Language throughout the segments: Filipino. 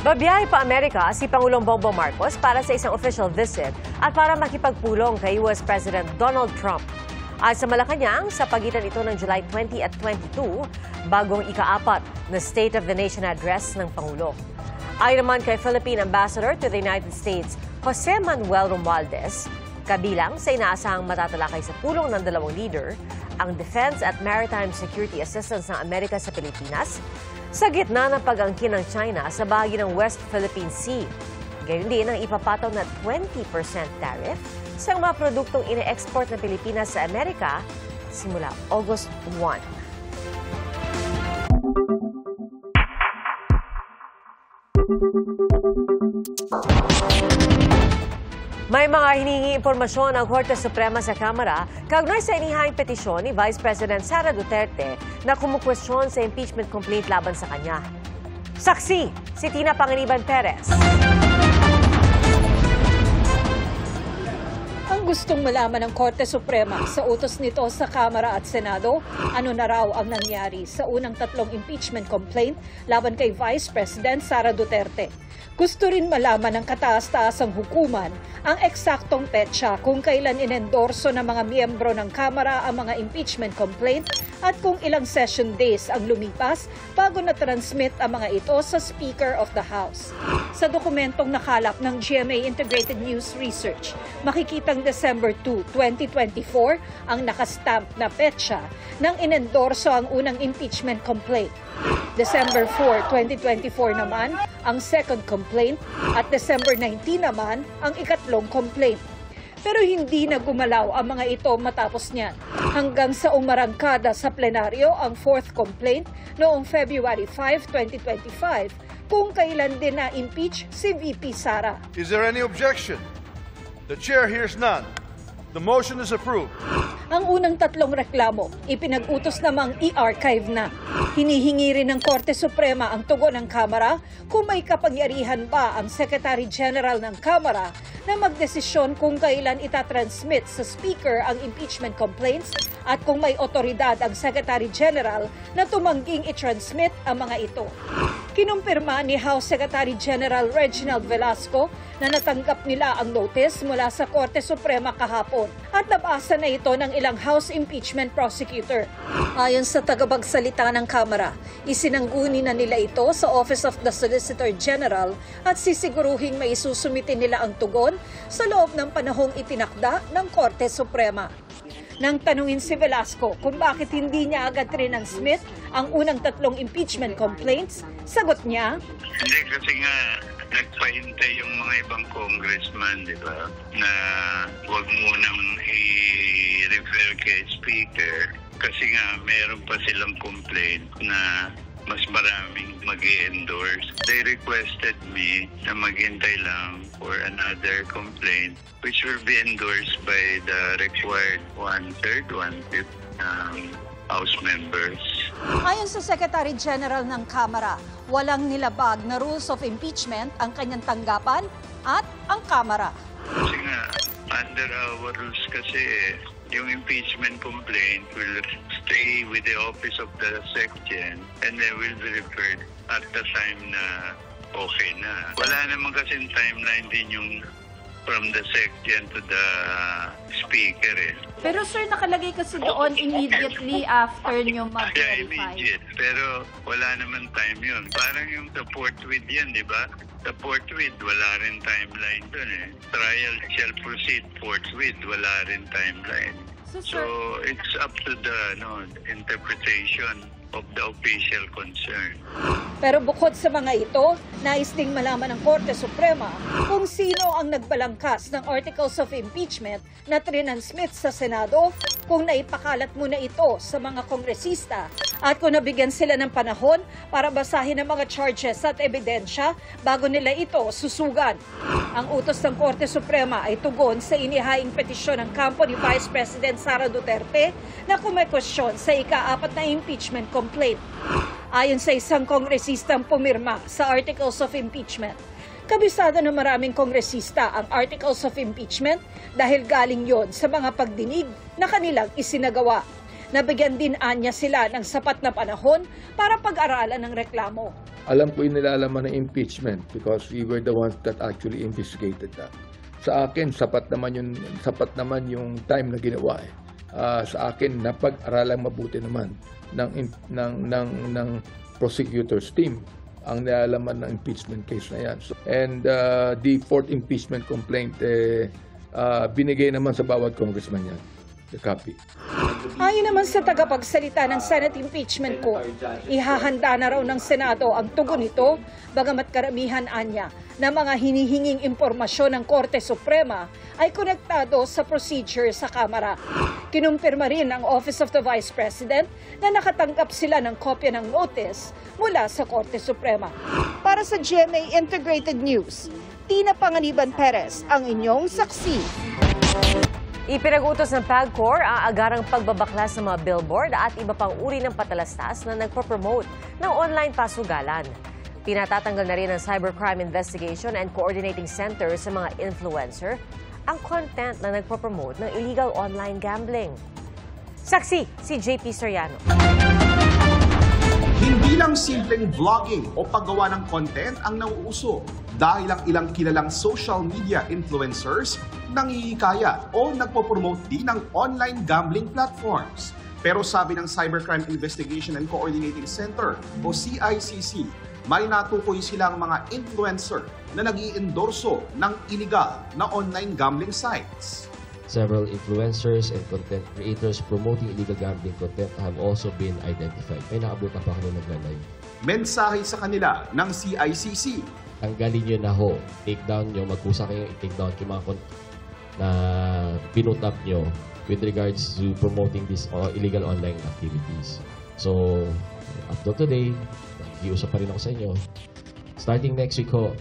Babiyahe pa Amerika si Pangulong Bongbong Marcos para sa isang official visit at para makipagpulong kay US President Donald Trump. At sa Malacanang, sa pagitan ito ng July 20 at 22, bagong ika-4 na State of the Nation address ng Pangulo. Ayon naman kay Philippine Ambassador to the United States, Jose Manuel Romualdez, kabilang sa inaasahang matatalakay sa pulong ng dalawang leader, ang Defense at Maritime Security Assistance ng Amerika sa Pilipinas, sa gitna ng pag-angkin ng China sa bahagi ng West Philippine Sea. Gayon din ang ipapataw na 20% tariff sa mga produktong ine-export ng Pilipinas sa Amerika simula August 1. May mga hinihingi impormasyon ang Korte Suprema sa Kamara kaugnay sa inihahing petisyon ni Vice President Sara Duterte na kumukwestiyon sa impeachment complaint laban sa kanya. Saksi, si Tina Panganiban Perez. Ang gustong malaman ng Korte Suprema sa utos nito sa Kamara at Senado, ano na raw ang nangyari sa unang 3 impeachment complaint laban kay Vice President Sara Duterte. Gusto rin malaman ng kataas-taasang hukuman ang eksaktong petsa kung kailan inendorso ng mga miyembro ng Kamara ang mga impeachment complaint at kung ilang session days ang lumipas bago na-transmit ang mga ito sa Speaker of the House. Sa dokumentong nakalap ng GMA Integrated News Research, makikitang December 2, 2024 ang nakastamp na petsa nang inendorso ang unang impeachment complaint. December 4, 2024 naman ang second complaint at December 19 naman ang ikatlong complaint. Pero hindi na gumalaw ang mga ito matapos niyan hanggang sa umarangkada sa plenaryo ang fourth complaint noong February 5, 2025 kung kailan din na-impeach si VP Sara. Is there any objection? The chair hears none. The motion is approved. Ang unang 3 reklamo, ipinag-utos namang i-archive na. Hinihingi rin ng Korte Suprema ang tugon ng Kamara kung may kapangyarihan ba ang Secretary General ng Kamara na magdesisyon kung kailan itatransmit sa Speaker ang impeachment complaints at kung may otoridad ang Secretary General na tumangging i-transmit ang mga ito. Kinumpirma ni House Secretary General Reginald Velasco na natanggap nila ang notice mula sa Korte Suprema kahapon at nabasa na ito ng ilang House impeachment prosecutor. Ayon sa tagapagsalita ng Kamara, isinangguni na nila ito sa Office of the Solicitor General at sisiguruhing may isusumitin nila ang tugon sa loob ng panahong itinakda ng Korte Suprema. Nang tanungin si Velasco kung bakit hindi niya agad transmit ang unang 3 impeachment complaints, sagot niya, hindi kasi nga nagpahintay yung mga ibang congressman, di ba, na huwag munang i-refer kay Speaker kasi nga meron pa silang complaint na mas maraming mag-i-endorse. They requested me na maghintay lang for another complaint which will be endorsed by the required 1/3, 1/5 House members. Ayon sa Secretary General ng Kamara, walang nilabag na rules of impeachment ang kanyang tanggapan at ang Kamara. Kasi nga, under our rules kasi, yung impeachment complaint will stay with the office of the SecGen and then will be referred at the time na okay na. Wala naman kasing timeline din yung from the SecGen to the Speaker eh. Pero sir, nakalagay kasi doon immediately after nyo Yeah, mag-verify. immediate. Pero wala naman time yun. Parang yung sa forthwith yan, di ba? Sa forthwith, wala rin timeline dun eh. Trial shall proceed forthwith, wala rin timeline. So it's up to the interpretation of the official concern. Pero bukod sa mga ito, nais ding malaman ng Korte Suprema kung sino ang nagbalangkas ng Articles of Impeachment na trinansmit sa Senado, kung naipakalat muna ito sa mga kongresista at kung nabigyan sila ng panahon para basahin ang mga charges at ebidensya bago nila ito susugan. Ang utos ng Korte Suprema ay tugon sa inihaing petisyon ng kampo ni Vice President Sara Duterte na kumekwestiyon sa ika-4 na impeachment complaint. Ayon sa isang kongresistang pumirma sa Articles of Impeachment, kabisado ng maraming kongresista ang Articles of Impeachment dahil galing yon sa mga pagdinig na kanilang isinagawa. Nabigyan din anya sila ng sapat na panahon para pag-aralan ng reklamo. Alam ko yung nilalaman ng impeachment because we were the ones that actually investigated that. Sa akin, sapat naman yung time na ginawa eh. Sa akin, napag-aralang mabuti naman ng prosecutor's team ang nilalaman ng impeachment case na yan. And the fourth impeachment complaint, binigay naman sa bawat congressman yan, the copy. Ayon naman sa tagapagsalita ng Senate Impeachment Court, ihahanda na raw ng Senado ang tugon nito, bagamat karamihan anya na mga hinihinging impormasyon ng Korte Suprema ay konektado sa procedure sa Kamara. Kinumpirma rin ng Office of the Vice President na nakatanggap sila ng kopya ng notice mula sa Korte Suprema. Para sa GMA Integrated News, Tina Panganiban Perez ang inyong saksi. Ipinag-utos ng PAGCOR ang agarang pagbabaklas ng mga billboard at iba pang uri ng patalastas na nagpo-promote ng online pasugalan. Pinatatanggal na rin ng Cybercrime Investigation and Coordinating Center sa mga influencer ang content na nagpo-promote ng illegal online gambling. Saksi si JP Soriano. Hindi lang simpleng vlogging o paggawa ng content ang nauuso dahil ang ilang kilalang social media influencers nangihikayat o nagpo-promote din ng online gambling platforms. Pero sabi ng Cybercrime Investigation and Coordinating Center o CICC, may natukoy silang mga influencer na nag-i-endorso ng illegal na online gambling sites. Several influencers and content creators promoting illegal gambling content have also been identified. May naabutan pa kami nag-live. Mensahe sa kanila ng CICC. Tanggalin nyo na ho. Take down nyo. Magkusa kayo i-take down yung mga na pinutap nyo with regards to promoting these illegal online activities. So, up to today, nakikiusap pa rin ako sa inyo. Starting next week ho,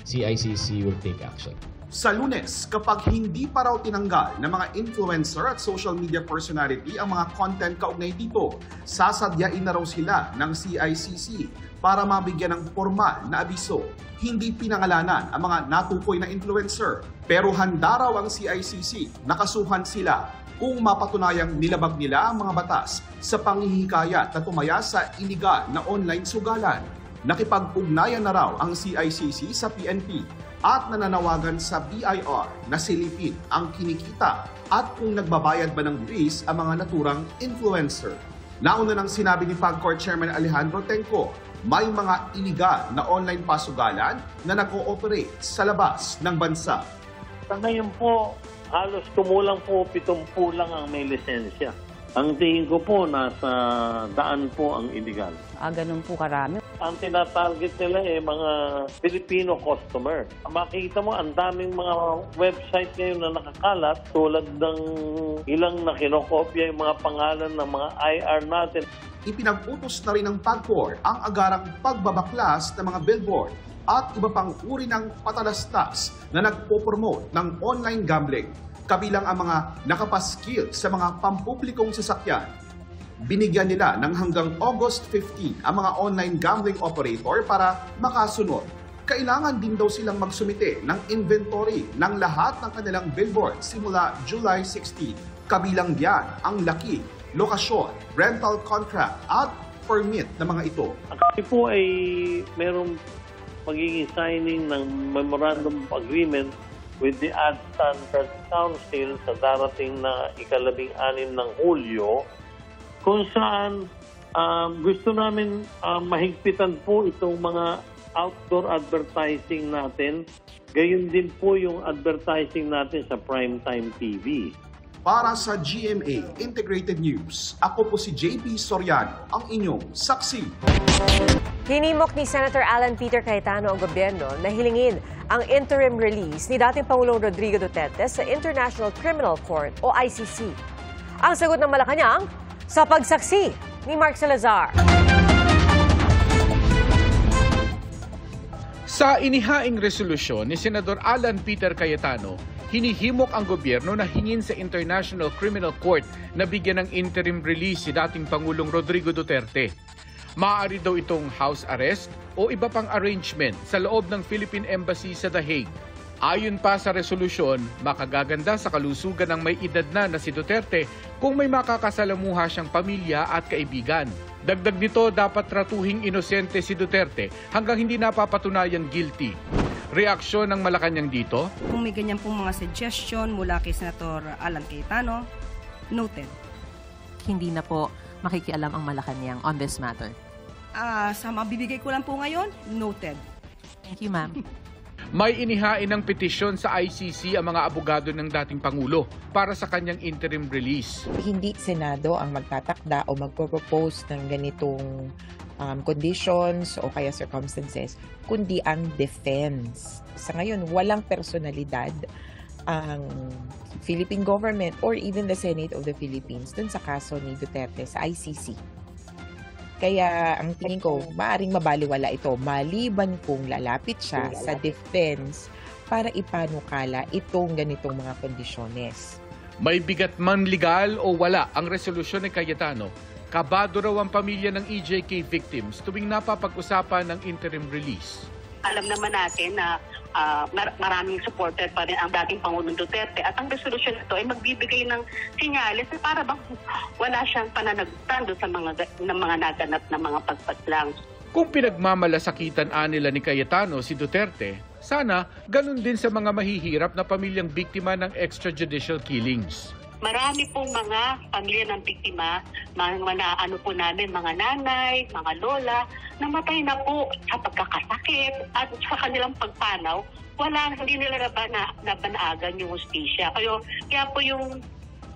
CICC will take action. Sa Lunes, kapag hindi pa raw tinanggal ng mga influencer at social media personality ang mga content kaugnay dito, sasadyain na raw sila ng CICC para mabigyan ng formal na abiso. Hindi pinangalanan ang mga natukoy na influencer, pero handa raw ang CICC, nakasuhan sila kung mapatunayang nilabag nila ang mga batas sa panghihikayat na tumaya sa iligal na online sugalan. Nakipag-ugnayan na raw ang CICC sa PNP at nananawagan sa BIR na silipin ang kinikita at kung nagbabayad ba ng buwis ang mga naturang influencer. Nauna nang sinabi ni PAGCOR Chairman Alejandro Tenco, may mga iligal na online pasugalan na nag-ooperate sa labas ng bansa. Sa ngayon po, halos kumulang po 70 lang ang may lisensya. Ang tingin ko po, nasa daan po ang illegal. Ganun po karami. Ang tinatarget nila mga Filipino customer. Makikita mo, ang daming mga website ngayon na nakakalat tulad ng ilang na kinokopya yung mga pangalan ng mga IR natin. Ipinag-utos na rin ng PAGCOR ang agarang pagbabaklas ng mga billboard at iba pang uri ng patalastas na nagpo-promote ng online gambling, kabilang ang mga nakapaskil sa mga pampublikong sasakyan. Binigyan nila ng hanggang August 15 ang mga online gambling operator para makasunod. Kailangan din daw silang magsumite ng inventory ng lahat ng kanilang billboard simula July 16. Kabilang diyan ang laki, lokasyon, rental contract at permit ng mga ito. Kami po ay merong magiging signing ng Memorandum of Agreement with the Ad Standards Council sa darating na ika-16 ng Hulyo, kung saan gusto namin mahigpitan po itong mga outdoor advertising natin. Gayon din po yung advertising natin sa primetime TV. Para sa GMA Integrated News, ako po si JP Soriano, ang inyong saksi. Hinimok ni Senator Alan Peter Cayetano ang gobyerno na hilingin ang interim release ni dating Pangulong Rodrigo Duterte sa International Criminal Court o ICC. Ang sagot ng Malacanang sa pagsaksi ni Mark Salazar. Sa inihaing resolusyon ni Senador Alan Peter Cayetano, hinihimok ang gobyerno na hingin sa International Criminal Court na bigyan ng interim release si dating Pangulong Rodrigo Duterte. Maaari daw itong house arrest o iba pang arrangement sa loob ng Philippine Embassy sa The Hague. Ayon pa sa resolusyon, makagaganda sa kalusugan ng may edad na si Duterte kung may makakasalamuha siyang pamilya at kaibigan. Dagdag nito, dapat tratuhing inosente si Duterte hanggang hindi napapatunayang guilty. Reaksyon ng Malacanang dito? Kung may ganyan pong mga suggestion mula kay Senator Alan Cayetano, noted. Hindi na po makikialam ang Malacanang on this matter. Sa mabibigay ko lang po ngayon, noted. Thank you, ma'am. May inihain ng petisyon sa ICC ang mga abogado ng dating Pangulo para sa kanyang interim release. Hindi Senado ang magtatakda o magpropose ng ganitong conditions o kaya circumstances, kundi ang defense. Sa ngayon, walang personalidad ang Philippine government or even the Senate of the Philippines dun sa kaso ni Duterte sa ICC. Kaya ang tingin ko, maaaring mabaliwala ito maliban kung lalapit siya sa defense para ipanukala itong ganitong mga kondisyones. May bigat man legal o wala ang resolusyon ni Cayetano, kabado raw ang pamilya ng EJK victims tuwing napapag-usapan ng interim release. Alam naman natin na maraming supporter pa rin ang dating Pangulong Duterte at ang resolusyon nito ay magbibigay ng senyales na para bang wala siyang pananagutan doon sa mga naganap na mga pagpatlang. Kung pinagmamalasakitan nila ni Cayetano si Duterte, sana ganun din sa mga mahihirap na pamilyang biktima ng extrajudicial killings. Marami pong mga pamilya ng biktima, mga namin, mga nanay, mga lola, namatay na po sa pagkakasakit at sa kanilang pagpanaw, hindi nila nabanaagan yung hustisya. Kaya po yung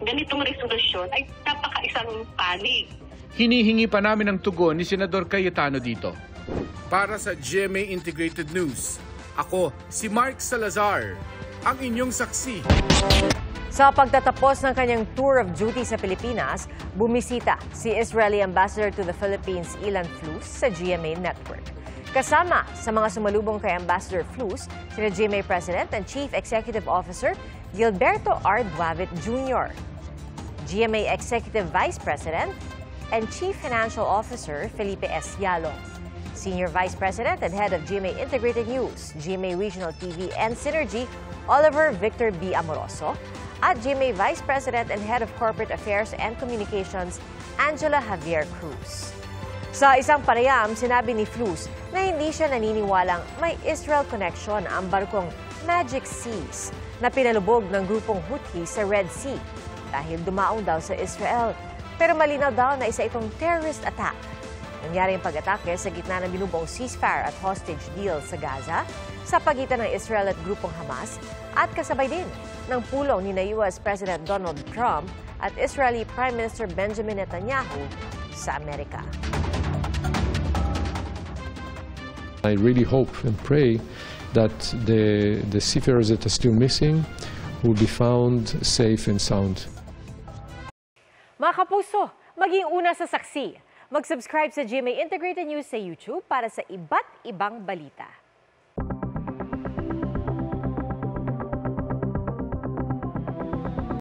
ganitong resolusyon ay napaka-isang panig. Hinihingi pa namin ang tugon ni Senador Cayetano dito. Para sa GMA Integrated News, ako si Mark Salazar, ang inyong saksi. Sa pagtatapos ng kanyang tour of duty sa Pilipinas, bumisita si Israeli Ambassador to the Philippines Ilan Flus sa GMA Network. Kasama sa mga sumalubong kay Ambassador Flus, sina GMA President and Chief Executive Officer Gilberto R. Duavit Jr., GMA Executive Vice President and Chief Financial Officer Felipe S. Yalo, Senior Vice President and Head of GMA Integrated News, GMA Regional TV and Synergy, Oliver Victor B. Amoroso, at GMA Vice President and Head of Corporate Affairs and Communications, Angela Javier Cruz. Sa isang panayam, sinabi ni Flus na hindi siya naniniwalang may Israel connection ang barkong Magic Seas na pinalubog ng grupong Houthi sa Red Sea dahil dumaong daw sa Israel. Pero malinaw daw na isa itong terrorist attack. Nangyari ang pag-atake sa gitna ng binubuong ceasefire at hostage deal sa Gaza sa pagitan ng Israel at grupong Hamas at kasabay din ng pulong ni US President Donald Trump at Israeli Prime Minister Benjamin Netanyahu sa Amerika. I really hope and pray that the seafarers that are still missing will be found safe and sound. Mga kapuso, maging una sa saksi. Mag-subscribe sa GMA Integrated News sa YouTube para sa iba't ibang balita.